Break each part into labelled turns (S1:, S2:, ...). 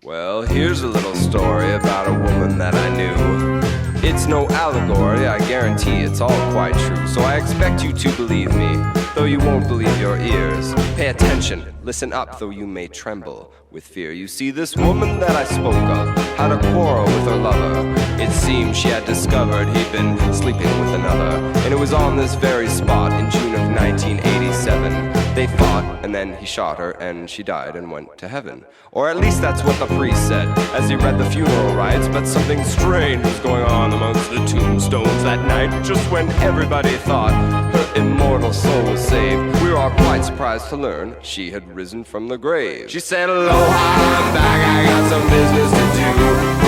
S1: Well, here's a little story about a woman that I knew. It's no allegory, I guarantee it's all quite true. So I expect you to believe me, though you won't believe your ears. Pay attention, listen up, though you may tremble with fear. You see, this woman that I spoke of had a quarrel with her lover. It seemed she had discovered he'd been sleeping with another, and it was on this very spot in June of 1987. They fought, and then he shot her, and she died and went to heaven. Or at least that's what the priest said as he read the funeral rites. But something strange was going on amongst the tombstones that night. Just when everybody thought her immortal soul was saved, we were all quite surprised to learn she had risen from the grave. She said, "Aloha, I'm back, I got some business to do.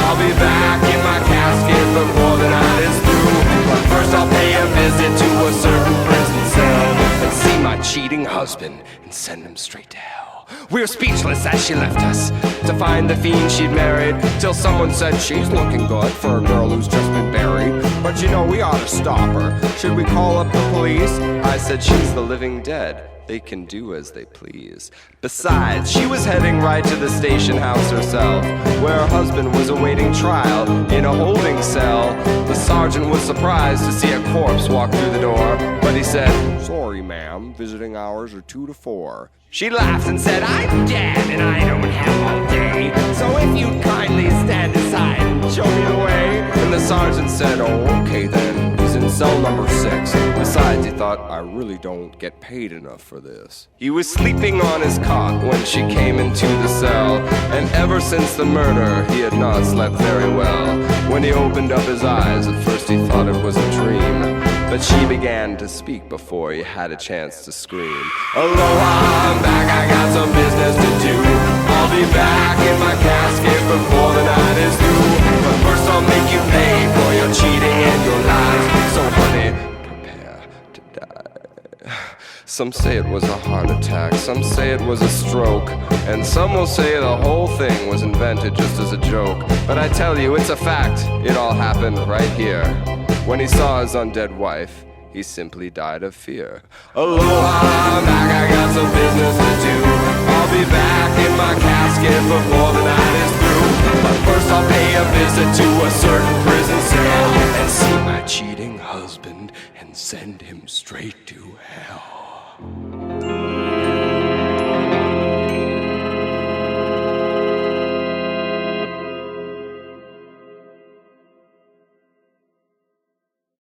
S1: I'll be back in my casket before the night is through. But first I'll pay a visit to a certain prison cell and see my cheating husband and send him straight to hell." We were speechless as she left us to find the fiend she'd married, till someone said, "She's looking good for a girl who's just been buried. But you know, we ought to stop her. Should we call up the police?" I said, "She's the living dead. They can do as they please." Besides, she was heading right to the station house herself, where her husband was awaiting trial in a holding cell. The sergeant was surprised to see a corpse walk through the door, but he said, "Sorry, ma'am, visiting hours are 2 to 4. She laughed and said, "I'm dead and I don't have all day, so if you'd kindly stand aside and show me the way." And the sergeant said, "Oh, okay then, he's in cell number 6. Besides," he thought, "I really don't get paid enough for this." He was sleeping on his cot when she came into the cell, and ever since the murder, he had not slept very well. When he opened up his eyes, at first he thought it was a dream, but she began to speak before he had a chance to scream. "Aloha, I'm back, I got some business to do. I'll be back in my casket before the night is through. But first I'll make you pay for your cheating and your lies. So honey, prepare to die." Some say it was a heart attack, some say it was a stroke, and some will say the whole thing was invented just as a joke. But I tell you, it's a fact, it all happened right here. When he saw his undead wife, he simply died of fear. "Aloha, I'm back, I got some business to do. I'll be back in my casket before the night is through. But first I'll pay a visit to a certain prison cell and see my cheating husband and send him straight to hell."